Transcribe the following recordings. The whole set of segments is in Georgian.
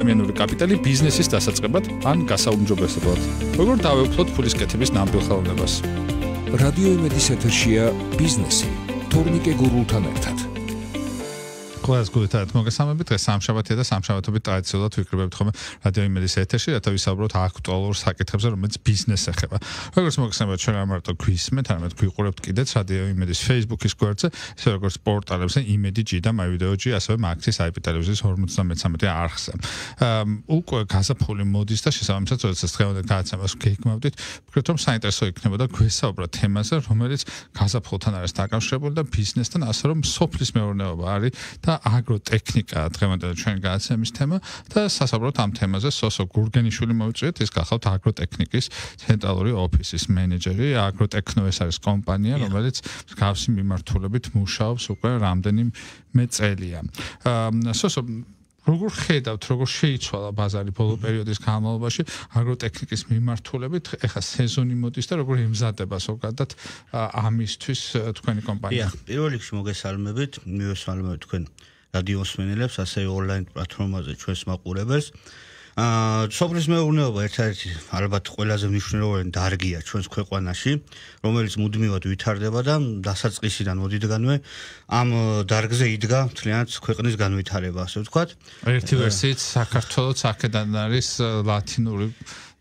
ადამიანური კაპიტალი ბიზნესის დასაწყებად ან გასაუმჯობესებლად. როგორ დავეუფლოთ ფულის კეთების ნამდვილ ხელოვნებას? რადიო იმედის ეთერშია ბიზნესი თორნიკე გურულთან ერთად. ყველას გულით მოგესალმებით. დღეს სამშაბათია და სამშაბათობით ტრადიციულად ვიკრიბებთ ხოლმე რადიო იმედის ეთერში, რათა ვისაუბროთ აქტუალურ საკითხებზე, რომელიც ბიზნესს ეხება. როგორც მოგესალმებით, ჩვენ არ მარტო გვისმენთ, არამედ გვიყურებთ კიდეც რადიო იმედის Facebook-ის გვერდზე, ისე როგორც პორტალებზე იმედი.g და MyVideo.g, ასევე Maxis IP ტელევიზიის 53 არხზე. უკვე გაზაფხული მოდის და შესაბამისად, როდესაც დღევანდელ გადაცემას გეგმავდით, ვფიქრობ, რომ საინტერესო იქნებოდა გვესაუბრა თემაზე, რომელიც გაზაფხულთან არის დაკავშირებული და ბიზნესთან, ასე რომ სოფლის მეურნეობა არის და აგროტექნიკა დღევანდელი ჩვენი გადაცემის თემა და სასაუბროთ ამ თემაზე სოსო გურგენიშვილი მოვიწვიეთ, ის გახლავთ აგროტექნიკის ცენტრალური ოფისის მენეჯერი. აგროტექნო ეს არის კომპანია, რომელიც მსგავსი მიმართულებით მუშაობს უკვე რამდენიმე წელია. სოსო როგორ ხედავთ, როგორ შეიცვალა ბაზარი ბოლო პერიოდის განმავლობაში აგროტექნიკის მიმართულებით? ეხლა სეზონი მოდის და როგორ ემზადება ზოგადად ამისთვის თქვენი კომპანია? პირველ რიგში მოგესალმებით, მივესალმებით თქვენ რადიო მსმენელებს, ასევე ონლაინ პლატფორმაზე ჩვენს მაყურებელს. სოფლის მეურნეობა ერთ-ერთი ალბათ ყველაზე მნიშვნელოვანი დარგია ჩვენს ქვეყანაში, რომელიც მუდმივად ვითარდება და დასაწყისიდან მოდიდგანვე ამ დარგზე იდგა მთლიანად ქვეყნის განვითარება, ასე ვთქვათ. ერთი ვერსიით საქართველოს აქედან არის ლათინური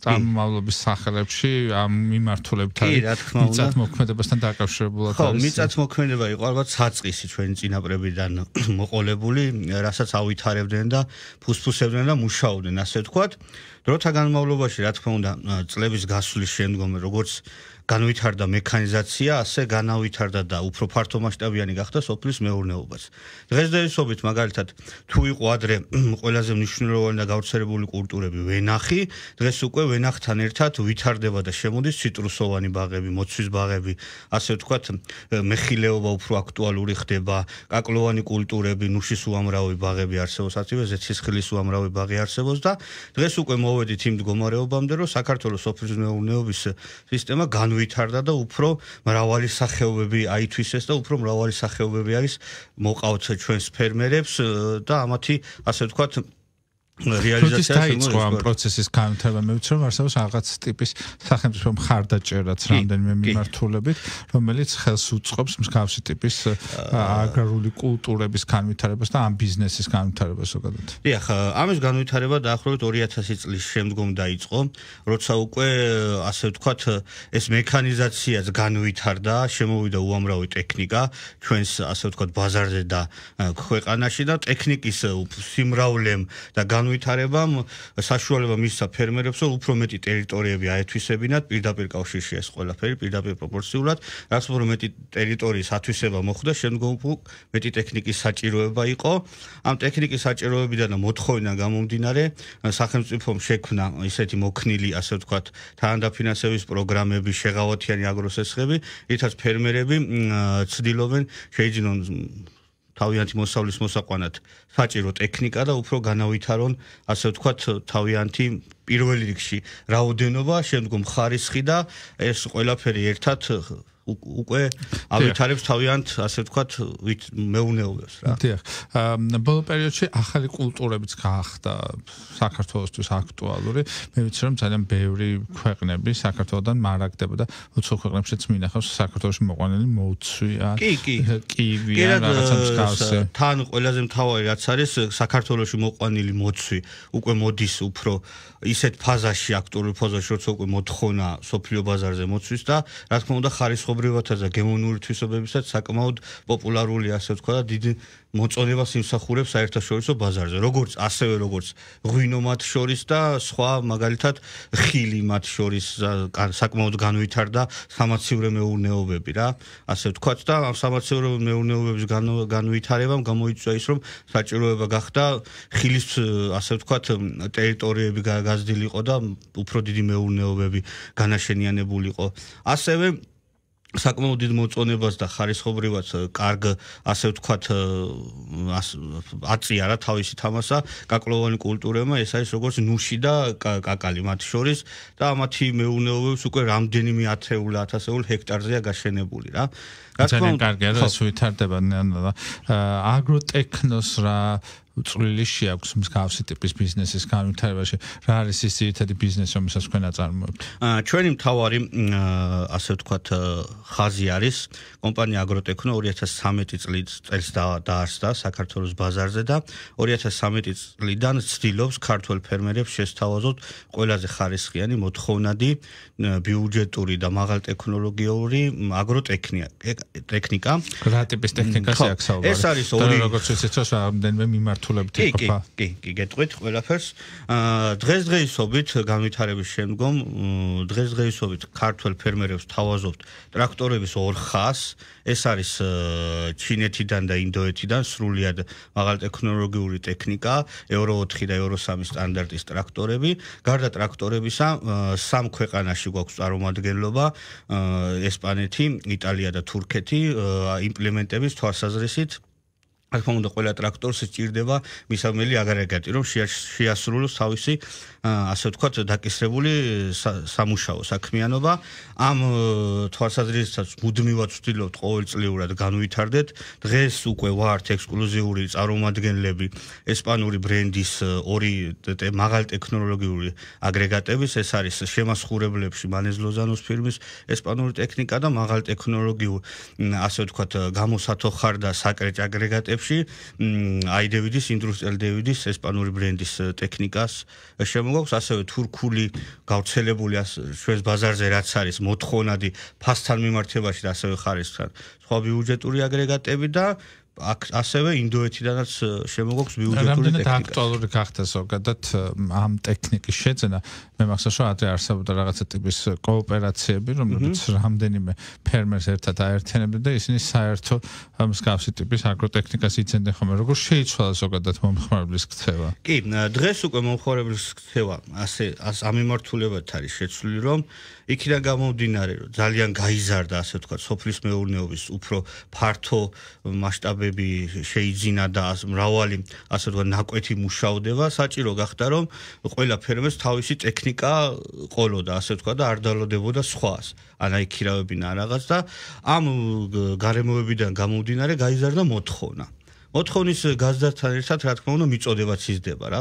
წარმომავლობის სახელებში ამ მიმართულებთან მიწათმოქმედებასთან დაკავშირებულად არის. ხო, მიწათმოქმედება იყო ალბათ საწყისი ჩვენი წინაპრებიდან მოყოლებული, რასაც ავითარებდნენ და ფუსფუსებდნენ და მუშაობდნენ, ასე ვთქვათ. დროთა განმავლობაში, რა თქმა უნდა, წლების გასვლის შემდგომ, როგორც განვითარდა მექანიზაცია, ასე განავითარდა და უფრო ფართომასშტაბიანი გახდა სოფლის მეურნეობაც. დღესდღეობით მაგალითად, თუ იყო ადრე ყველაზე მნიშვნელოვანი და გავრცელებული კულტურები ვენახი, დღეს უკვე ვენახთან ერთად ვითარდება და შემოდის ციტრუსოვანი ბაღები, მოცვის ბაღები, ასე ვთქვათ, მეხილეობა უფრო აქტუალური ხდება, კაკლოვანი კულტურები, ნუშის უამრავი ბაღები არსებობს, ასევე ზეთისხილის უამრავი ბაღი არსებობს და დღეს უკვე მოვედით იმ მდგომარეობამდე, რომ საქართველოს სოფლის მეურნეობის სისტემა ვითარდა და უფრო მრავალი სახეობები აითვისეს და უფრო მრავალი სახეობები არის მოყავთ ჩვენს ფერმერებს და ამათი ასე ვთქვათ რეალიზაცია დაიწყო ამ პროცესის განვითარება. მე ვიცი რომ არსებობს რაღაც ტიპის სახელმწიფო მხარდაჭერაც რამდენიმე მიმართულებით, რომელიც ხელს უწყობს მსგავსი ტიპის აგრარული კულტურების განვითარებას და ამ ბიზნესის განვითარებას ზოგადად. დიახ, ამის განვითარება დაახლოებით 2000 წლის შემდგომ დაიწყო, როცა უკვე ასე ვთქვათ ეს მექანიზაციაც განვითარდა, შემოვიდა უამრავი ტექნიკა ჩვენს ასე ვთქვათ ბაზარზე და ქვეყანაში და ტექნიკის სიმრავლემ და ვითარებამ საშუალება მისცა ფერმერებს, რომ უფრო მეტი ტერიტორიები აეთვისებინათ, პირდაპირ კავშირში ეს ყველაფერი, პირდაპირ პროპორციულად, რაც უფრო მეტი ტერიტორიის ათვისება მოხდა, შემდგომ მეტი ტექნიკის საჭიროება იყო. ამ ტექნიკის საჭიროებიდან და მოთხოვნიდან გამომდინარე, სახელმწიფომ შექმნა ისეთი მოქნილი, ასე ვთქვათ, თანადაფინანსების პროგრამები, შეღავათიანი აგროსესხები, რითაც ფერმერები ცდილობენ შეიძინონ თავიანთი მოსავლის მოსაყვანად საჭირო ტექნიკა და უფრო განავითარონ, ასე ვთქვათ, თავიანთი პირველ რიგში რაოდენობა, შემდგომ ხარისხი და ეს ყველაფერი ერთად უკვე ავითარებს თავიანთ, ასე ვთქვათ, მეურნეობებს რა. დიახ. ბოლო პერიოდში ახალი კულტურებიც გაახდა საქართველოსთვის აქტუალური. მე ვიცი რომ ძალიან ბევრი ქვეყნები საქართველოდან მარაგდება და უცხო ქვეყნებშიც მინახავს საქართველოში მოყვანილი მოცვია, კივი, რაღაცა მსგავსი. თან ყველაზე მთავარი რაც არის საქართველოში მოყვანილი მოცვი, უკვე მოდის უფრო ისეთ ფაზაში, აქტუალურ ფაზაში, როცა უკვე მოთხოვნა სოფლიო ბაზარზე მოცვის და რა თქმა უნდა ხარისხობრივათა და გემოვნური თვისებებისაც საკმაოდ პოპულარული, ასე ვთქვა და დიდი მოწონებას იმსახურებს საერთაშორისო ბაზარზე. ასევე როგორც ღვინო მათ შორის და სხვა მაგალითად ხილი მათ შორის საკმაოდ განვითარდა სამაცივრო მეურნეობები რა, ასე ვთქვათ და ამ სამაცივრო მეურნეობების განვითარებამ გამოიწვია ის, რომ საჭიროება გახდა ხილის, ასე ვთქვათ, ტერიტორიები გაზრდილიყო და უფრო დიდი მეურნეობები განაშენიანებულიყო. ასევე საკმაოდ დიდ მოწონებას და ხარისხობრივად კარგ, ასე ვთქვათ, აწია რა თავისი თამასა კაკლოვანი კულტურებმა, ეს არის როგორც ნუში და კაკალი მათ შორის და ამათი მეურნეობებს უკვე რამდენიმე ათეული ჰექტარზეა გაშენებული რა. ძალიან კარგია, რომ ეს ვითარდება აგროტექნოს რა წვლილი შეაქვს მსგავსი ტიპის ბიზნესის განვითარებაში? რა არის ის ძირითადი ბიზნესი, რომელსაც თქვენ აწარმოებთ? ჩვენი მთავარი ასე ვთქვათ ხაზი არის კომპანია აგროტექნო 2013 წელს დაარსდა საქართველოს ბაზარზე და 2013 წლიდან ცდილობს ქართველ ფერმერებს შესთავაზოთ ყველაზე ხარისხიანი მოთხოვნადი ბიუჯეტური და მაღალტექნოლოგიური აგროტექნიკა. რა ტიპის ტექნიკას აქვს საუბარი? ეს არის ორი როგორც ვიცით, რომ რამდენიმე მიმართულებით იყოფა. კი, გეტყვით ყველაფერს. დღესდღეობით განვითარების შემდგომ დღესდღეობით ქართველ ფერმერებს თავაზობთ ტრაქტორების 200-ს. ეს არის ჩინეთიდან და ინდოეთიდან სრულიად მაღალტექნოლოგიური ტექნიკა, Euro 4 და Euro 3 სტანდარტის ტრაქტორები. გარდა ტრაქტორებისა, 3 ქვეყანაში გვაქვს წარმომადგენლობა: ესპანეთი, იტალია და თურქეთი იმპლემენტების თვალსაზრისით. რა თქმა უნდა, ყველა ტრაქტორს სჭირდება მისამელი აგრეგატი, რომ შეასრულოს თავისი ასე ვთქვათ დაკისრებული სამუშაო საქმიანობა. ამ თვალსაზრისითაც მუდმივად ვცდილობთ ყოველწლიურად განვითარდეთ. დღეს უკვე ვართ ექსკლუზიური წარმომადგენლები ესპანური ბრენდის 2 მაღალტექნოლოგიური აგრეგატების. ეს არის შემასხურებლებში მანეს ლოზანოს ფირმის ესპანური ტექნიკა და მაღალტექნოლოგიურ ასე ვთქვათ გამოსათო ხარ და საკრეჭ აგრეგატებში აიდევიდის, ინდუსტრიალ დევიდის ესპანური ბრენდის ტექნიკას შემოგვაქვს, ასევე თურქული გავრცელებული ჩვენს ბაზარზე რაც არის მოთხოვნადი ფასთან მიმართებაში და ასევე ხარისხთან სხვა ბიუჯეტური აგრეგატები და ასევე ინდოეთიდანაც შემოგვაქვს ბიუჯეტური ტექნიკა. რამდენად აქტუალური გახდა ზოგადად ამ ტექნიკის შეძენა? მე მახსოვს, რომ ადრე არსებობდა რაღაცა ტიპის კოოპერაციები, რომლებიც რამდენიმე ფერმერს ერთად აერთიანებდნენ და ისინი საერთო მსგავსი ტიპის აგროტექნიკას იცენდნენ ხოლმე. როგორ შეიცვალა ზოგადად მომხმარებლის ქცევა? კი, დღეს უკვე მომხმარებლის ქცევა ასე ამ მიმართულებად არის შეცვლილი, რომ იქიდან გამომდინარე, რომ ძალიან გაიზარდა ასე ვთქვათ სოფლის მეურნეობის უფრო ფართო მასშტაბები შეიძინა და მრავალი ასე ვთქვათ ნაკვეთი მუშადება, საჭირო გახდა რომ ყველა ფერმერს თავისი ტექნიკა ყოლოდა ასე ვთქვათ და არ დალოდებოდა სხვას. ან აიქირავებინა რაღაც და ამ გარემოებიდან გამომდინარე გაიზარდა მოთხოვნა. მოთხოვნის გაზრდასთან ერთად რა თქმა უნდა მიწოდებაც იზრდება რა.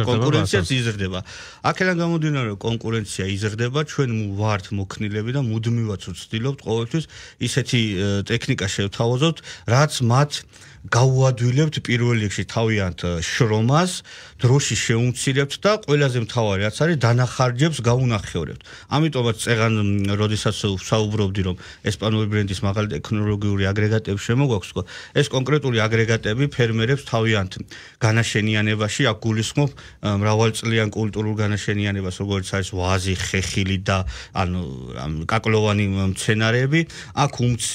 კონკურენციაც იზრდება. აქედან გამომდინარე რომ კონკურენცია იზრდება, ჩვენ ვართ მოქნილები და მუდმივად ვცდილობთ ყოველთვის ისეთი ტექნიკა შევთავაზოთ, რაც მათ გაუადვილებთ პირველ რიგში თავიანთ შრომას, დროში შეუმცირებთ და ყველაზე მთავარი რაც არის დანახარჯებს გაუნახევრებთ. ამიტომაც წეგან როდესაც ვსაუბრობდი რომ ესპანური ბრენდის მაღალტექნოლოგიური აგრეგატები შემოგვაქვს, ეს კონკრეტული აგრეგატები ფერმერებს თავიანთ განაშენიანებაში აქ გულისხმობ მრავალწლიან კულტურულ განაშენიანებას, როგორც არის ვაზი, ხეხილი და ანუ კაკლოვანი მცენარეები, აქ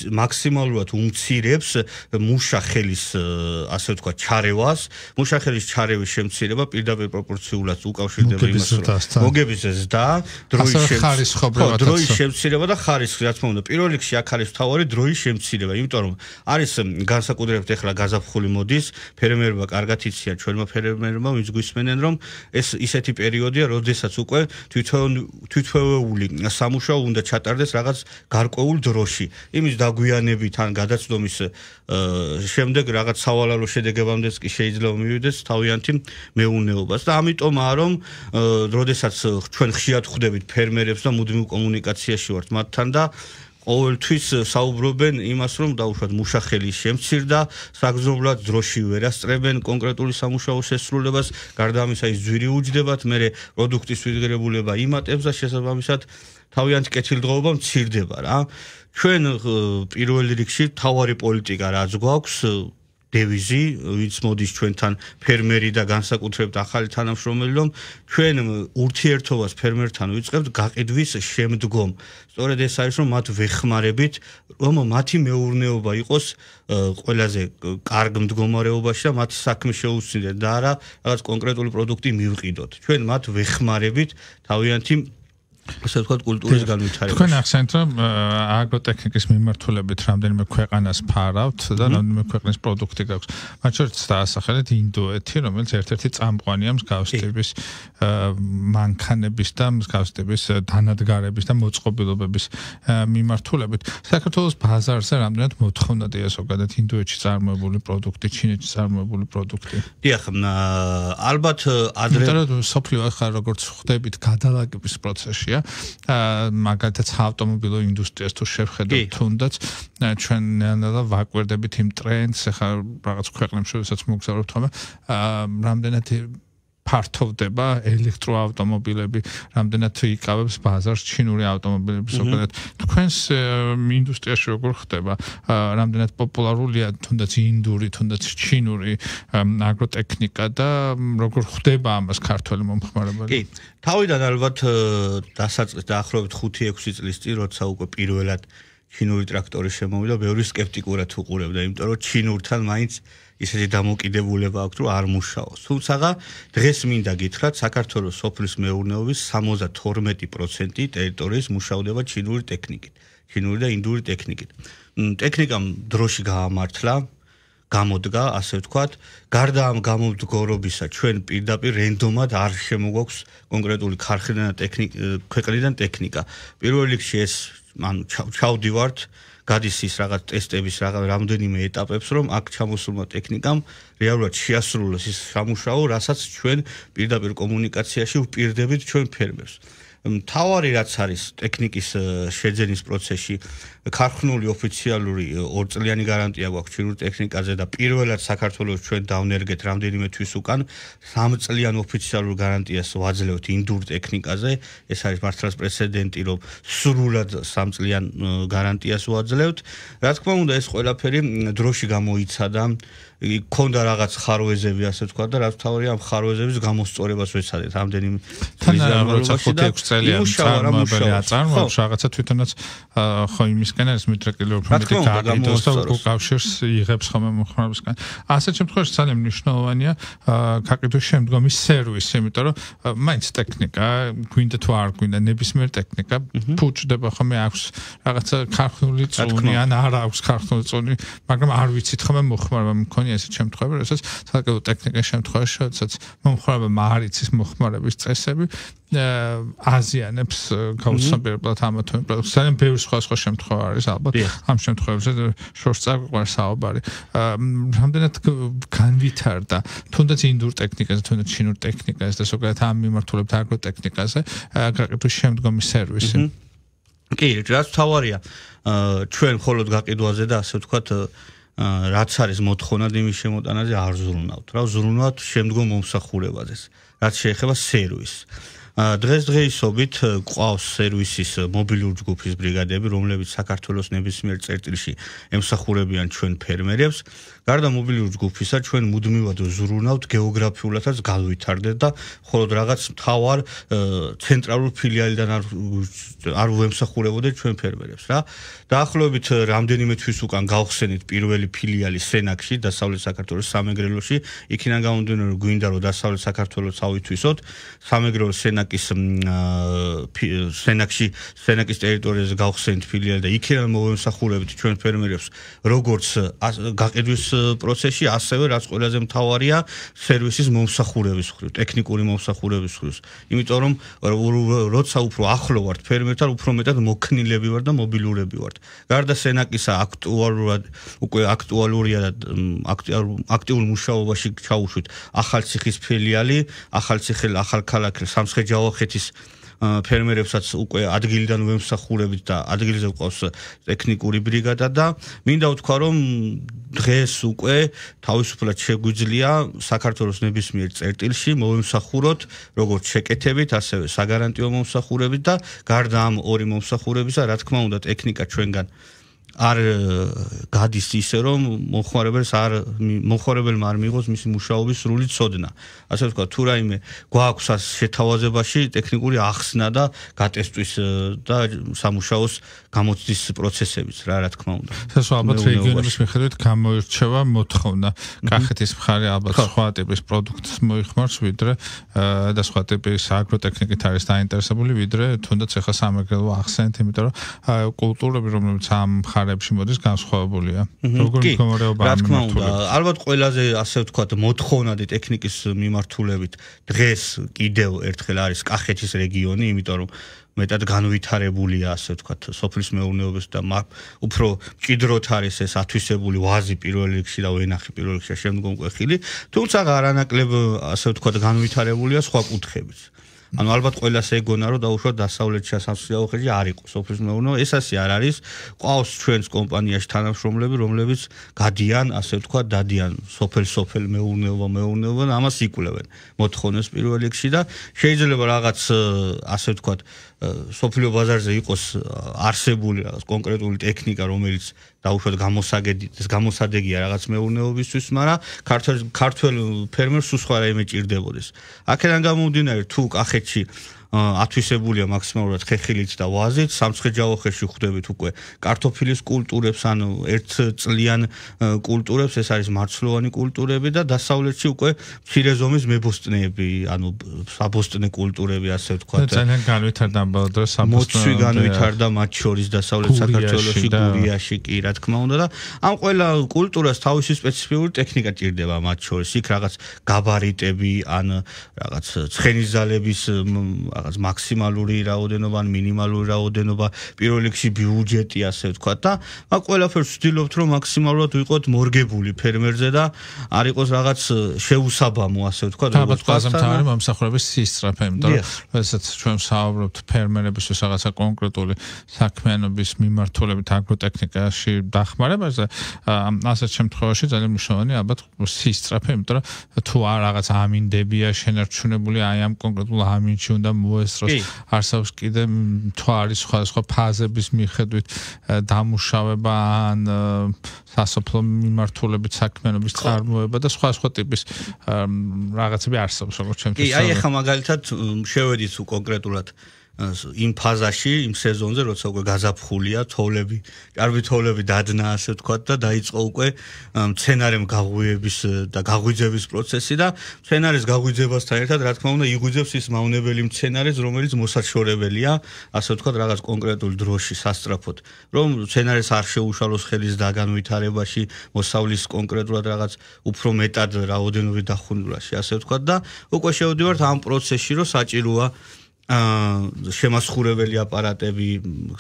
მაქსიმალურად უმცირებს მუშა ხელის ასე ვთქვათ ჩარევას. მუშა ხელის ჩარევის შემცირება პირდაპირ პროპორციულად უკავშირდება იმას, რომ მოგების ზრდა, დროის შემცირება და ხარისხი, რა თქმა უნდა, პირველ რიგში აქ არის მთავარი დროის შემცირება, იმიტომ რომ არის განსაკუთრებით ეხლა გაზაფხული მოდის, ფერმერებმა კარგად იციან, ჩვენმა ფერმერებმა ვინც გვისმენენ, რომ ეს ისეთი პერიოდია, როდესაც უკვე თვითფოვეული სამუშაო უნდა ჩატარდეს რაღაც გარკვეულ დროში. იმის დაგვიანებით ან გადაცდომის შემდეგ რაღაც სავალალო შედეგებამდეც კი შეიძლება მივიდეს თავიანთი მეურნეობას და ამიტომაა რომ როდესაც ჩვენ ხშირად ხვდებით ფერმერებს და მუდმივ კომუნიკაციაში ვართ მათთან და ყოველთვის საუბრობენ იმას, რომ დაუშვათ მუშახელი შემცირდა, საგრძნობლად დროში ვერ ასწრებენ კონკრეტული სამუშაოს შესრულებას, გარდა ამისა ის ძვირი უჯდებათ, მერე პროდუქტის ვიღებულება იმატებს და შესაბამისად თავიანთი კეთილდღეობა მცირდება რა. ჩვენ პირველ რიგში თავარი პოლიტიკა რაც გვაქვს დევიზი, ვინც მოდის ჩვენთან ფერმერი და განსაკუთრებით ახალი თანამშრომელი, რომ ჩვენ ურთიერთობას ფერმერთან ვიწყებთ გაყიდვის შემდგომ. სწორედ ეს არის, რომ მათ ვეხმარებით, რომ მათი მეურნეობა იყოს ყველაზე კარგ მდგომარეობაში და მათი საქმე შეუცვლელად და არა რაღაც კონკრეტული პროდუქტი მივყიდოთ. ჩვენ მათ ვეხმარებით თავიანთი ასე ვთქვათ, კულტურის განვითარებაში. თქვენ ახსენეთ, რომ აგროტექნიკის მიმართულებით რამდენიმე ქვეყანას ფარავთ და რამდენიმე ქვეყნის პროდუქტი გაქვს. მათ შორის დაასახელეთ ინდოეთი, რომელიც ერთ-ერთი წამყვანია მსგავსების მანქანების და მსგავსების დანადგარების და მოწყობილობების მიმართულებით. საქართველოს ბაზარზე რამდენად მოთხოვნადია ზოგადად ინდოეთში წარმოებული პროდუქტი, ჩინეთში წარმოებული პროდუქტი? დიახ, ალბათ ადრე სოფლიო ახლა როგორც ხვდებით გადალაგების პროცესშია, მაგალითად ავტომობილო ინდუსტრიას თუ შევხედოთ თუნდაც ჩვენ ნელა ვაკვირდებით იმ ტრენდს, ახლა რაღაც ქვეყნებში შესაძაც მოგზაურობთ ხოლმე, რამდენად ფართოვდება ელექტროავტომობილები, რამდენად იკავებს ბაზარს ჩინური ავტომობილები ზოგადად. თქვენს ინდუსტრიაში როგორ ხდება, რამდენად პოპულარულია თუნდაც ინდური, თუნდაც ჩინური აგროტექნიკა და როგორ ხდება ამას ქართველი მომხმარებელი? კი, თავიდან ალბათ დაახლოებით 5-6 წლის წინ, როცა უკვე პირველად ჩინური ტრაქტორი შემოვიდა, ბევრი სკეპტიკურად უყურებდა, იმიტომ რომ ჩინურთან მაინც ისეთი დამოკიდებულება აქვს, რომ არ მუშაობს. თუმცა დღეს მინდა გითხრათ, საქართველოს სოფლის მეურნეობის 72% ტერიტორიის მუშავდება ჩინური ტექნიკით, ჩინური და ინდური ტექნიკით. ტექნიკამ დროში გაამართლა, გამოდგა, ასე ვთქვათ, გარდა ამ გამომდგორობისა, ჩვენ პირდაპირ რენდომად არ შემოგვაქვს კონკრეტული ქვეყნიდან ტექნიკა. პირველ რიგში ეს ჩავდივართ, გადის ის რაღაც ტესტების რამდენიმე ეტაპებს, რომ აქ ჩამოსულმა ტექნიკამ რეალურად შეასრულოს ის სამუშაო, რასაც ჩვენ პირდაპირ კომუნიკაციაში ვპირდებით ჩვენ ფერმერს. მთავარი რაც არის ტექნიკის შეძენის პროცესში, ქარხნული ოფიციალური 2 წლიანი გარანტია გვაქვს ჩინურ ტექნიკაზე და პირველად საქართველოს ჩვენ დავნერგეთ რამდენიმე თვის უკან 3 წლიან ოფიციალურ გარანტიას ვაძლევთ ინდურ ტექნიკაზე. ეს არის მართლაც პრეცედენტი, რომ სრულად 3 წლიან გარანტიას ვაძლევთ. რა თქმა უნდა, ეს ყველაფერი დროში გამოიცადა. ქონდა რაღაც ხარვეზები, ასე ვთქვათ, და რაც თავია ამ ხარვეზების გამოსწორებას ვეცადეთ რამდენიმე წლის განმავლობაში და 5-6 წელიანი წარმოებელი აწარმოებს რაღაცა თვითონაც ხო იმისკენ არის მიტრეკილი უფრო მეტი გააკეთოს და უკავშირს იღებს ხოლმე მომხმარებელსგან. ასეთ შემთხვევაში ძალიან მნიშვნელოვანია გააკეთოს შემდგომი სერვისი, იმიტომ რომ მაინც ტექნიკა, გვინდა თუ არ გვინდა ნებისმიერ ტექნიკა ფუჭდება ხოლმე აქვს რაღაცა ქარხნული წუნი ან არ აქვს ქარხნული წუნი, მაგრამ არ ვიცით ხოლმე მომხმარებელმა მქონია ესეთ შემთხვევები, როდესაც საკუთარ ტექნიკის შემთხვევაში, როდესაც მომხმარებელმა არ იცის მომხმარების წესები, აზიანებს გაუცნობიერებლად ამ თუ იმ პროდუქტს. ძალიან ბევრი სხვა შემთხვევა არის ალბათ. ამ შემთხვევებში შორს წაგვიყვარ საუბარი. რამდენად განვითარდა თუნდაც ინდურ ტექნიკაზე, თუნდაც ჩინურ ტექნიკაზე და ზოგადად ამ მიმართულებით აგროტექნიკაზე გააკეთოს შემდგომი სერვისი. კი, რაც თავარია, ჩვენ მხოლოდ გაყიდვაზე და ასე ვთქვათ რაც არის მოთხოვნა იმის შემოტანაზე არ ზრუნავთ. რა ზრუნავთ შემდგომ მომსახურებაზე, რაც შეეხება სერვისს. დღესდღეობით ყავს სერვისის მობილური ჯგუფის ბრიგადები, რომლებიც საქართველოს ნებისმიერ წერტილში ემსახურებიან ჩვენ ფერმერებს. გარდა მობილური ჯგუფისა, ჩვენ მუდმივად ზრუნავთ გეოგრაფიულადაც განვითარდეთ და მხოლოდ რაღაც მთავარ ცენტრალურ ფილიალიდან არ ვემსახურებოდეთ ჩვენ ფერმერებს, რა. დაახლოებით რამდენიმე თვის უკან გავხსენით პირველი ფილიალი სენაკში, დასავლეთ საქართველოს სამეგრელოში. იქიდან გამომდინარე, რომ გვინდა რომ დასავლეთ საქართველოს ავითვისოთ. სამეგრელოს სენაკის ტერიტორიაზე გავხსენით ფილიალი და იქიდან მოვემსახურებით ჩვენ ფერმერებს, როგორც გაყიდვის პროცესში, ასევე რაც ყველაზე მთავარია სერვისის მომსახურების მხრივ, ტექნიკური მომსახურების მხრივ. იმიტომ რომ როცა უფრო ახლო ვართ ფერმერთან, უფრო მეტად მოქნილები ვართ და მობილურები ვართ. გარდა სენაკისა აქტუალურია და აქტიურ მუშაობაში ჩაუშვით ახალციხის ფილიალი, ახალქალაქი სამცხე-ჯავახეთის ფერმერებსაც უკვე ადგილიდან ვემსახურებით და ადგილზე გვყავს ტექნიკური ბრიგადა და მინდა ვთქვა, რომ დღეს უკვე თავისუფლად შეგვიძლია საქართველოს ნებისმიერ წერტილში მოვემსახუროთ როგორც შეკეთებით, ასევე საგარანტიო მომსახურებით და გარდა ამ ორი მომსახურებისა, რა თქმა უნდა, ტექნიკა ჩვენგან არ გადის ისე რომ მომხმარებელმა არ მიიღოს მისი მუშაობის სრული ცოდნა. ასე ვთქვათ, თუ რაიმე გვაქვს შეთავაზებაში ტექნიკური ახსნა და გატესტვის და სამუშაოს გამოცდის პროცესებიც რა თქმა უნდა. შესაძლოა ალბათ რეგიონების მიხედვით გამოირჩევა მოთხოვნა. კახეთის მხარე ალბათ სხვა ტიპის პროდუქტს მოიხმარს ვიდრე და სხვა ტიპის აგროტექნიკით არის დაინტერესებული ვიდრე თუნდაც ახლა სამეგრელო ახსენეთ, იმიტომ რომ კულტურები რომლებიც ამ მხარებში მოდის განსხვავებულია. როგორი მდგომარეობა რა თქმა უნდა, ალბათ ყველაზე ასე ვთქვათ მოთხოვნადი ტექნიკის მიმართულებით დღეს კიდევ ერთხელ არის კახეთის რეგიონი, იმიტომ რომ მეტად განვითარებულია ასე ვთქვათ სოფლის მეურნეობის და უფრო მჭიდროდ არის ეს ათვისებული ვაზი პირველ რიგში და ვენახი პირველ რიგში შემდგომ კვეხილი, თუმცა არანაკლებ ასე ვთქვათ განვითარებულია სხვა კუთხებიც. ანუ ალბათ ყველას ეგონა რომ დაუშვათ დასავლეთში სასწავლებელი არ იყოს სოფლის მეურნეობა, ეს ასე არ არის. ყავს ჩვენს კომპანიაში თანამშრომლები, რომლებიც გადიან, ასე ვთქვათ, დადიან სოფელ მეურნეობა, ამას იკვლევენ მოთხოვნებს პირველ რიგში და შეიძლება რაღაც ასე ვთქვათ სოფლიო ბაზარზე იყოს არსებული რაღაც კონკრეტული ტექნიკა, რომელიც დაუშვათ გამოსადეგია რაღაც მეურნეობისთვის, მაგრამ ქართველ ფერმერს სხვა რაიმე ჭირდებოდეს. აქედან გამომდინარე, თუ კახეთში ათვისებულია მაქსიმალურად ხეხილით და ვაზით, სამცხე-ჯავახეთში ხვდებით უკვე კარტოფილის კულტურებს, ანუ ერთწლიან კულტურებს, ეს არის მარცვლოვანი კულტურები და დასავლეთში უკვე მცირე ზომის მებოსტნეები, ანუ საბოსტნე კულტურები, ასე ვთქვათ. ძალიან განვითარდა ბოლო დროს საბოსტნე. მოცვი განვითარდა მათ შორის დასავლეთ საქართველოში, გურიაში კი, რა თქმა უნდა და ამ ყველა კულტურას თავისი სპეციფიკური ტექნიკა ჭირდება მათ შორის. იქ რაღაც გაბარიტები, ან რაღაც ცხენის ძალების რაღაც მაქსიმალური რაოდენობა ან მინიმალური რაოდენობა, პირველ რიგში ბიუჯეტი, ასე ვთქვათ და მაგ ყველაფერს ვცდილობთ რომ მაქსიმალურად ვიყოთ მორგებული ფერმერზე და არ იყოს რაღაც შეუსაბამო, ასე ვთქვათ, როგორც გაზამთარი მომსახურების სისწრაფე, იმიტომ რომ როდესაც ჩვენ ვსაუბრობთ ფერმერებისთვის რაღაცა კონკრეტული საქმიანობის მიმართულებით აგროტექნიკაში დახმარებაზე, ასეთ შემთხვევაში ძალიან მნიშვნელოვანი ალბათ სისწრაფე, იმიტომ რომ თუ არ რაღაც ამინდებია შენარჩუნებული აი ამ კონკრეტულ ამინში უნდა მოესწროს, არსებობს კიდე თუ არის სხვადასხვა ფაზების მიხედვით დამუშავება ან სასოფლო მიმართულებით საქმიანობის წარმოება და სხვა ტიპის რაღაცები არსებობს, როგორც ჩემთვის. აი ახლა მაგალითად შევედით კონკრეტულად იმ ფაზაში, იმ სეზონზე, როცა უკვე გაზაფხულია, თოვლები, ჭარბი თოვლები დადნა, ასე ვთქვათ და დაიწყო უკვე მცენარემ გაღვიების და გაღვიძების პროცესი და მცენარის გაღვიძებასთან ერთად, რა თქმა უნდა, იღვიძებს ის მავნებელი მცენარეს, რომელიც მოსაჩვენებელია, ასე ვთქვათ, რაღაც კონკრეტულ დროში სასწრაფოდ, რომ მცენარეს არ შეუშალოს ხელის დაგანვითარებაში, მოსავლის კონკრეტულად რაღაც უფრო მეტად რაოდენობით დახუნებაში, ასე ვთქვათ და უკვე შევდივართ ამ პროცესში, რომ საჭიროა შემასხურებელი აპარატები,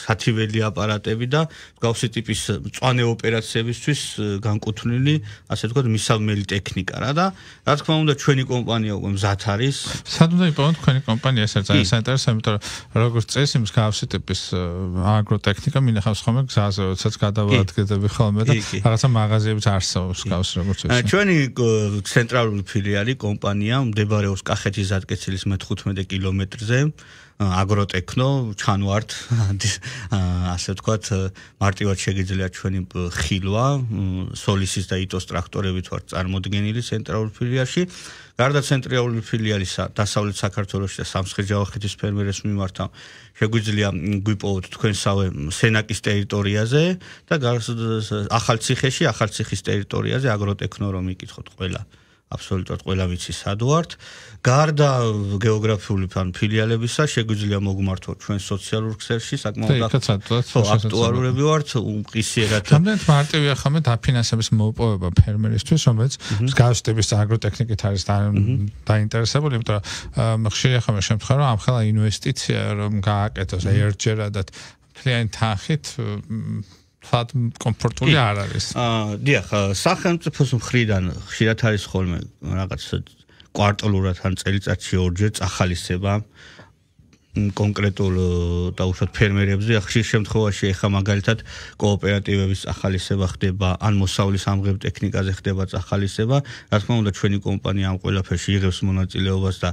სათიველი აპარატები და მსგავსი ტიპის მწვანე ოპერაციებისთვის განკუთვნილი, ასე ვთქვათ, მისამნელი ტექნიკა რა და რა თქმა უნდა ჩვენი კომპანია უკვე მზად არის. სად უნდა იპოვოთ თქვენი კომპანია, ეს ძალიან საინტერესოა, იმიტომ რომ როგორც წესი მსგავსი ტიპის აგროტექნიკა მინახავს ხოლმე გზაზე, როდესაც გადავადგილდები ხოლმე და რაღაცა მაღაზიებიც არსებობს მსგავსი როგორც წესი. ჩვენი ცენტრალური ფილიალი კომპანია მდებარეობს კახეთის ზატკეცილის მე-15 კილომეტრზე. აგროტექნო ჩანვართ, ასე ვთქვათ, მარტივად შეგიძლია ჩვენი ხილვა, სოლისის და იტოს ტრაქტორებით ვართ წარმოდგენილი ცენტრალურ ფილიალში. გარდა ცენტრალური ფილიალისა, დასავლეთ საქართველოში და სამცხე-ჯავახეთის ფერმერებს მიმართავ, შეგვიძლია გვიპოვოთ თქვენსავე სენაკის ტერიტორიაზე და ახალციხის ტერიტორიაზე აგროტექნო რომ იკითხოთ ყველა. აბსოლუტურად ყველა ვიცი სად ვართ. გარდა გეოგრაფიული ფილიალებისა, შეგვიძლია მოგმართოთ ჩვენ სოციალურ ქსელში, საკმაოდ აქტუალურები ვართ, უმყისიერად. რამდენად მარტივია ხოლმე დაფინანსების მოპოვება ფერმერისთვის, რომელიც მსგავსი ტიპის აგროტექნიკით არის დაინტერესებული, იმიტომ რომ ხშირია ხოლმე შემთხვევა, რომ ამ ხელა ინვესტიცია რომ გააკეთოს ერთჯერადად მთლიანი თანხით სად კომფორტული არ არის. დიახ, სახელმწიფოს მხრიდან ხშირად არის ხოლმე რაღაც კვარტალურად ან წელიწადში ორჯერ წახალისება კონკრეტულ დაუშვათ ფერმერებზე ხშირ შემთხვევაში ეხა მაგალითად კოოპერატივების ახალისება ხდება ან მოსავლის ამღებ ტექნიკაზე ხდება ახალისება რა თქმა უნდა ჩვენი კომპანია ამ ყველაფერში იღებს მონაწილეობას და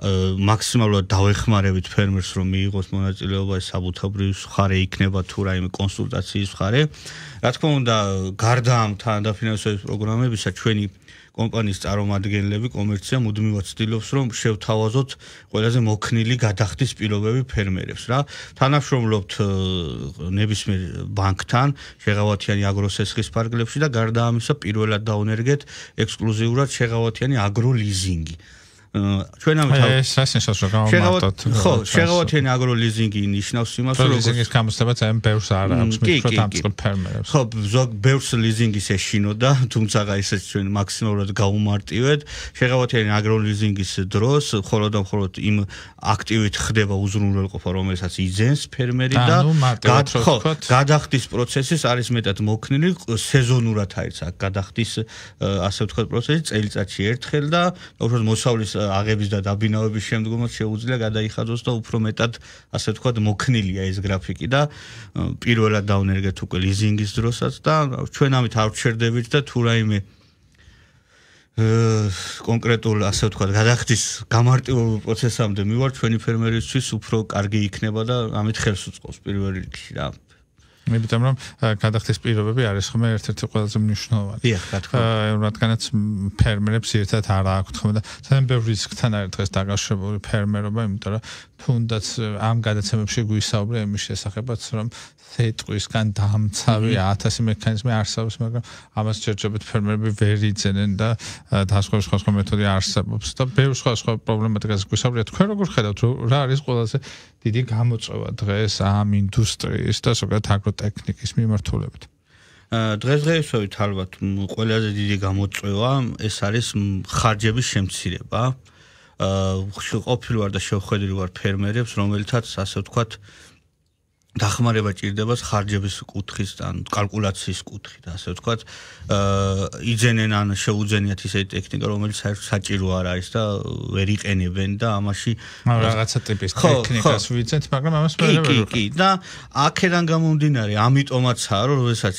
მაქსიმალურად დავეხმარებით ფერმერს რომ მიიღოს მონაწილეობა საბუთებრივი მხარე იქნება თუ რაიმე კონსულტაციის მხარე რა თქმა უნდა გარდა ამ თანდაფინანსების პროგრამებისა ჩვენი კომპანიის წარმომადგენლები კომერცია მუდმივად ცდილობს რომ შევთავაზოთ ყველაზე მოქნილი გადახდის პირობები ფერმერებს რა თანამშრომლობთ ნებისმიერ ბანკთან შეღავათიანი აგროსესხის ფარგლებში და გარდა ამისა პირველად დაუნერგეთ ექსკლუზიურად შეღავათიანი აგროლიზინგი ჩვენ შეღავათიანი აგროლიზინგი ნიშნავს იმას რომ ლიზინგის გამოცდება ძალიან ბევრს არ აქვს მithროთ ამწყებ ფერმერებს ხო ზოგ ბევრს ლიზინგის ეშინოდა თუმცა ისეც ჩვენ მაქსიმალურად გავუმარტივეთ შეღავათიანი აგროლიზინგის დროს მხოლოდ და მხოლოდ იმ აქტივით ხდება უზრუნველყოფა რომელსაც იძენს ფერმერი და გადახდის პროცესის არის მეტად მოქნილი სეზონურად არის აქ გადახდის ასე ვთქვათ პროცესი წელიწადში ერთხელ და უფრო მოსავლის აღების და დაბინავების შემდგომაც შეუძლია გადაიხადოს და უფრო მეტად ასე ვთქვათ მოქნილია ეს გრაფიკი და პირველად დავნერგეთ უკვე ლიზინგის დროსაც და ჩვენ ამით არ ვჩერდებით და თუ რაიმე კონკრეტულ ასე ვთქვათ გადახდის გამარტივებულ პროცესამდე მივარ ჩვენი ფერმერისთვის უფრო კარგი იქნება და ამით ხელს უწყობს პირველ რიგში რა იმიტომ რომ გადახდის პირობები არის ხომ ერთ-ერთი ყველაზე მნიშვნელოვანი. დიახ, რა თქმა უნდა. რადგანაც ფერმერებს ერთად არ აქვთ ხომ და ძალიან ბევრი რისკთან არის დღეს დაკავშირებული ფერმერობა, იმიტომ რომ თუნდაც ამ გადაცემებში გვისაუბრე იმის შესახებაც, რომ სეტყვისგან დამცავი 1000 მექანიზმი არსებობს, მაგრამ ამას ჯერჯერობით ფერმერები ვერ იძენენ და სხვადასხვა მეთოდი არსებობს და ბევრ სხვადასხვა პრობლემატიკაზე გვისაუბრეთ. თქვენ როგორ ხედავთ, რა არის ყველაზე დიდი გამოწვევა დღეს ამ ინდუსტრიის და ზოგადად აგროტექნიკის მიმართულებით? დღესდღეობით ალბათ ყველაზე დიდი გამოწვევა ეს არის ხარჯების შემცირება. ყოფილი ვარ და შევხედილი ვარ ფერმერებს, რომელთაც ასე ვთქვათ დახმარება ჭირდებას ხარჯების კუთხის ან კალკულაციის კუთხით, ასე ვთქვათ, იძენენ ან შეუძენიათ ისეთი ტექნიკა, რომელიც საჭირო არ არის და ვერ იყენებენ და ამაში რაღაცა ტიპის ტექნიკას ვიძენთ, მაგრამ ამას ვერ კი და აქედან გამომდინარე, ამიტომაცაა, რომ როდესაც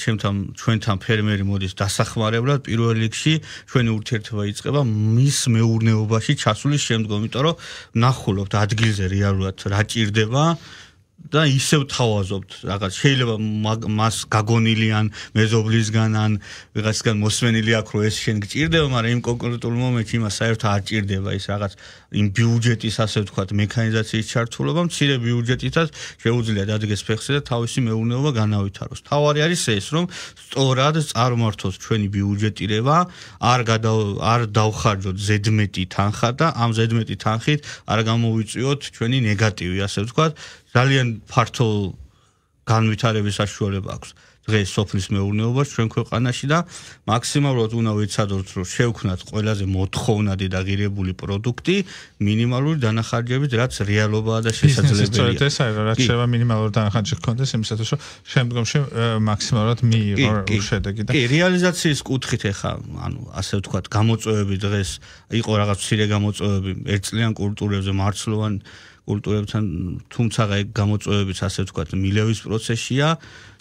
ჩვენთან ფერმერი მოდის დასახმარებლად, პირველ რიგში ჩვენი ურთიერთობა იწყება მის მეურნეობაში ჩასulis შემდგომ, იმიტომ რომ ნახულობთ ადგილზე რეალურად რა ჭირდება და ისევ თავაზობთ რაღაც შეიძლება მას გაგონილი ან მეზობლისგან ან ვიღაცგან მოსვენილი აქვს რომ ეს შენ გჭირდება მაგრამ იმ კონკრეტულ მომენტში იმას საერთოდ არ ჭირდება ის რაღაც იმ ბიუჯეტის ასე ვთქვათ მექანიზაციის ჩართულობა მცირე ბიუჯეტითაც შეუძლია დადგეს ფეხზე და თავისი მეურნეობა განავითაროს თავარი არის ეს რომ სწორად წარმართოს ჩვენი ბიუჯეტირება არ დავხარჯოთ ზედმეტი თანხა და ამ ზედმეტი თანხით არ გამოვიწვიოთ ჩვენი ნეგატივი ასე ვთქვათ ძალიან ფართო განვითარების საშუალება აქვს დღეს სოფლის მეურნეობას ჩვენ ქვეყანაში და მაქსიმალურად უნდა ვიცადოთ რომ შევქმნათ ყველაზე მოთხოვნადი და ღირებული პროდუქტი მინიმალური დანახარჯებით რაც რეალობაა და შესაძლებელია. ეს არის რაც შეიძლება მინიმალური დანახარჯი გქონდეს იმისათვის რომ შემდგომში მაქსიმალურად მიიღო შედეგი და კი რეალიზაციის კუთხით ახლა ანუ ასე ვთქვათ გამოწვევები დღეს იყო რაღაც მცირე გამოწვევები ერთწლიან კულტურებზე მარცვლოვან კულტურებთან თუმცა ეგ გამოწვევებიც ასე ვთქვათ მილევის პროცესია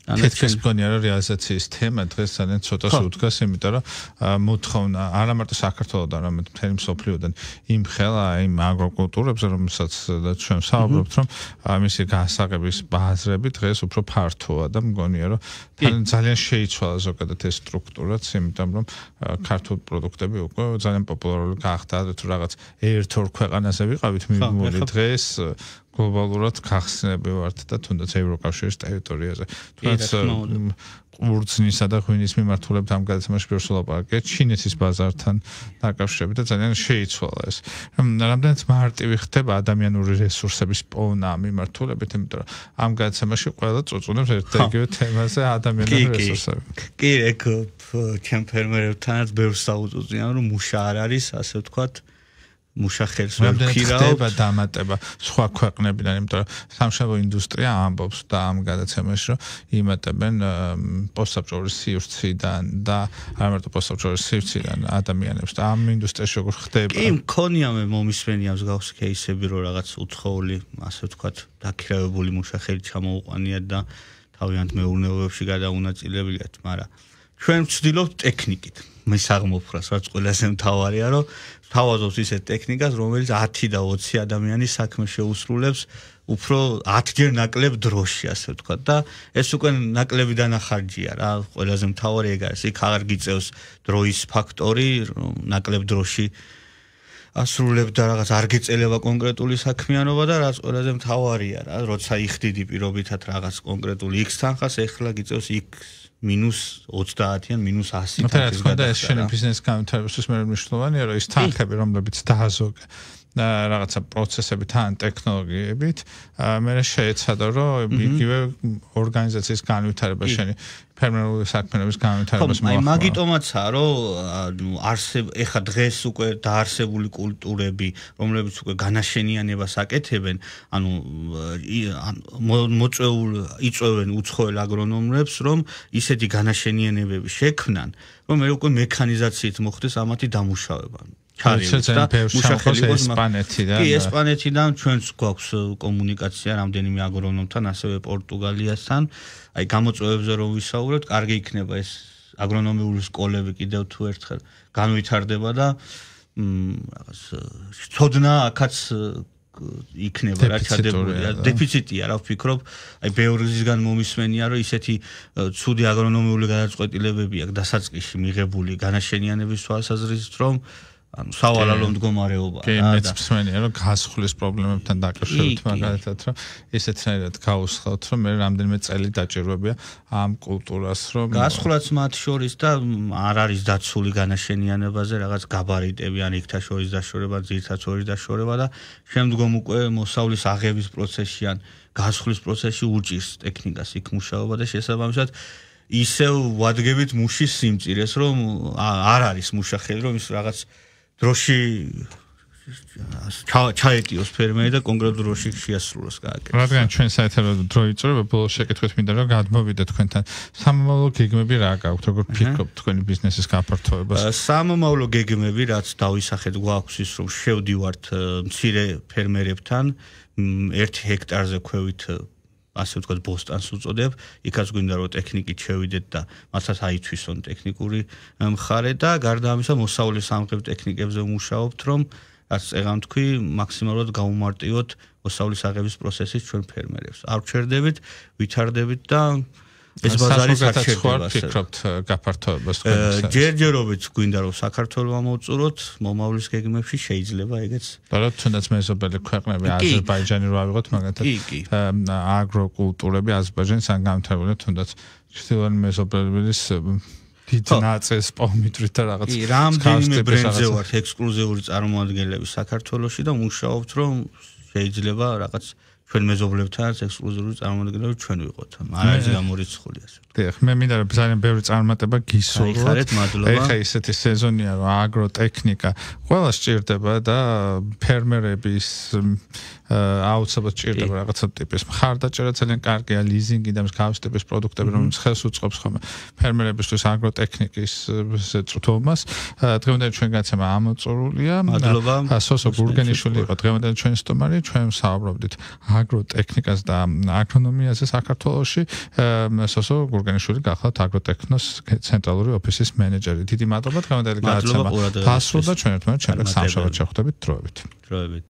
თითქოს მგონია რომ რეალიზაციის თემა დღეს ძალიან ცოტას უდგას იმიტომ რომ მოთხოვნა არა მარტო საქართველოსთან არამედ მთელი მსოფლიოდან იმხელა იმ აგროკულტურებზე რომელსაც ჩვენ საუბრობთ რომ მისი გასაღების ბაზრები დღეს უფრო ფართოა და მგონია რომ ძალიან შეიცვალა ზოგადად ეს სტრუქტურაც იმიტომ რომ ქართულ პროდუქტები უკვე ძალიან პოპულარული გახდა თუ რაღაც ერთ-ორ ქვეყანაზე ვიყავით მიმოვლი დღეს გლობალურად გახსნები ვართ და თუნდაც ევროკავშირის ტერიტორიაზე. თუნდაც ყურძნისა და ღვინის მიმართულებით ამ გადაცემაში ბევრს ვლაპარაკეთ ჩინეთის ბაზართან დაკავშირებით და ძალიან შეიცვალა ეს. რამდენიც მარტივი ხდება ადამიანური რესურსების პოვნა მიმართულებით, იმიტომ რომ ამ გადაცემაში ყველა წუწუნებს ერთ და იგივე თემაზე ადამიანური რესურსები. კი, ეგ ჩემ ფერმერებთანაც ბევრს საუწუწნიან რომ მუშა არ არის, ასე ვთქვათ მუშახელს ხდება დამატება სხვა ქვეყნებიდან, იმიტომ რომ სამშობლო ინდუსტრია ამბობს და ამ გადაცემაში, რომ იმატებენ პოსტსაბჭოური სივრციდან და არ მარტო პოსტსაბჭოური სივრციდან ადამიანებს და ამ ინდუსტრიაში როგორ ხდება? კი, მქონია მე მომისმენია მსგავსი кейსები, რომ რაღაც უცხოელი, ასე ვთქვათ, დაქირავებული მუშახელი ჩამოუყვანიათ და თავიანთ მეურნეობებში გადაუნაწილებიათ, მაგრამ ჩვენ ვცდილობთ ტექნიკით. მის აღმოფხვრას, რაც ყველაზე მთავარია, რომ თავაზობს ისეთ ტექნიკას, რომელიც 10 და 20 ადამიანის საქმე შეუსრულებს უფრო 10-ჯერ ნაკლებ დროში, ასე ვთქვათ და ეს უკვე ნაკლები დანახარჯია რა, ყველაზე მთავარი ეგ არის. იქ აღარ გიწევს დროის ფაქტორი, რომ ნაკლებ დროში ასრულებ და რაღაც არ გეწელება კონკრეტული საქმიანობა და რაც ყველაზე მთავარია რა, როცა იხდიდი პირობითად რაღაც კონკრეტული X თანხას, ეხლა გიწევს X -30-ან -100 თანხის გადახდა. ეს შენი ბიზნეს განვითარებისთვის მე მნიშვნელოვანია, რომ ის თანხები, რომლებიც დააზოგე რაღაცა პროცესებით ან ტექნოლოგიებით, მე შეეცადო, რომ იგივე ორგანიზაციის განვითარება შენი ფერმერული საქმიანობის განვითარებას მოახდინო. აი მაგიტომაცაა, რომ ეხა დღეს უკვე დაარსებული კულტურები, რომლებიც უკვე განაშენიანებას აკეთებენ, ანუ იწვევენ უცხოელ აგრონომებს, რომ ისეთი განაშენიანებები შექმნან, რომ მე უკვე მექანიზაციით მოხდეს ამათი დამუშავება. და მუშახელი ესპანეთიდან. კი, ესპანეთიდან ჩვენც გვაქვს კომუნიკაცია რამდენიმე აგრონომთან, ასევე პორტუგალიასთან. აი გამოწვევებზე რომ ვისაუბროთ, კარგი იქნება ეს აგრონომიული სკოლები კიდევ თუ ერთხელ განვითარდება და რაღაც ცოდნა აქაც იქნება რა ჩადებულია. დეფიციტია რა ვფიქრობ, აი ბევრი ზისგან მომისმენია, რომ ისეთი ცუდი აგრონომიული გადაწყვეტილებები აქვს დასაწყისში მიღებული განაშენიანების თვალსაზრისით, რომ ანუ სავალალო მდგომარეობა და მეც მსმენია რომ გასხლის პრობლემებთან დაკავშირებით მაგალითად რომ ესეთნაირად გაუსხავთ რომ მე რამდენიმე წელი დაჭირვებია ამ კულტურას რომ გასხლაც მათ შორის და არ არის დაცული განაშენიანებაზე რაღაც გაბარიტები ან იქთა შორის დაშორება, ძირითად შორის დაშორება და შემდგომ უკვე მოსავლის აღების პროცესში ან გასხლის პროცესში უჭირს ტექნიკას იქ მუშაობა და შესაბამისად ისევ ვადგებით მუშის სიმწირეს რომ არ არის მუშახელი რომ ის რაღაც დროში ჩაეტიოს ფერმერი და კონკრეტულ დროში შეასრულოს გააკეთოს. რადგან ჩვენ საერთოდ დრო იწურება, ბოლოს შეკითხვით მინდა რომ გადმოვიდეთ თქვენთან. სამომავლო გეგმები რა გაქვთ, როგორ ფიქრობთ თქვენი ბიზნესის გაფართოებას? სამომავლო გეგმები, რაც დავისახეთ, გვაქვს ის რომ შევდივართ მცირე ფერმერებთან 1 ჰექტარზე ქვევით ასე ვთქვათ ბოსტანს უწოდებ, იქაც გვინდა რომ ტექნიკით შევიდეთ და მათაც აიცვისონ ტექნიკური მხარე და გარდა ამისა მოსავლის სამღებ ტექნიკებზე ვმუშაობთ, რომ რაც წეგან თქვი, მაქსიმალურად გავუმარტივოთ მოსავლის აღების პროცესის ჩვენ ფერმერებს. არ ვჩერდებით, ვითარდებით და ეს ბაზარის არ შედგება. ფიქრობთ გაფართოებას თქვენს? ჯერჯერობით გვინდა რომ საქართველოს ამოვწუროთ, მომავლის გეგმებში შეიძლება ეგეც. და თუნდაც მეზობელი ქვეყნები, აზერბაიჯანი რო ავიღოთ მაგათაც აგროკულტურები, აზერბაიჯანის ან განვითარებული თუნდაც ჩრდილოეთ მეზობელის დიდი ნაწილს პომიდრით და რაღაც. კი, რამდენიმე ბრენდზე ვართ ექსკლუზიური წარმოადგენლები საქართველოში და მუშაობთ რომ შეიძლება რაღაც ჩვენ მეზობლებთანაც ექსკლუზიური წარმოადგენლები ჩვენ ვიყოთ. არ არის გამორიცხული ასე. დიახ, მე მინდა რომ ძალიან ბევრი წარმატება გისურვოთ. ხარეთ, მადლობა. ეხა ისეთი სეზონია რომ აგროტექნიკა ყველა სჭირდება და ფერმერების აუცილებლად სჭირდება რაღაცა ტიპის მხარდაჭერა ძალიან კარგია, ლიზინგი და მსგავსი ტიპის პროდუქტები, რომელიც ხელს უწყობს ხოლმე ფერმერებისთვის აგროტექნიკის წვრთნობას. დღევანდელი ჩვენ გაცემა ამოწურულია. მადლობა. სოსო გურგენიშვილი იყო დღევანდელი ჩვენი სტუმარი, ჩვენ ვსაუბრობდით აგროტექნიკას და აგრონომიაზე საქართველოში. სოსო გურგენიშვილი გახლავთ აგროტექნოს ცენტრალური ოფისის მენეჯერი. დიდი მადლობა დღევანდელი გადაცემა. დასრულდა ჩვენ ერთმანეთს შემდეგ სამშაბათს შევხვდებით დროებით.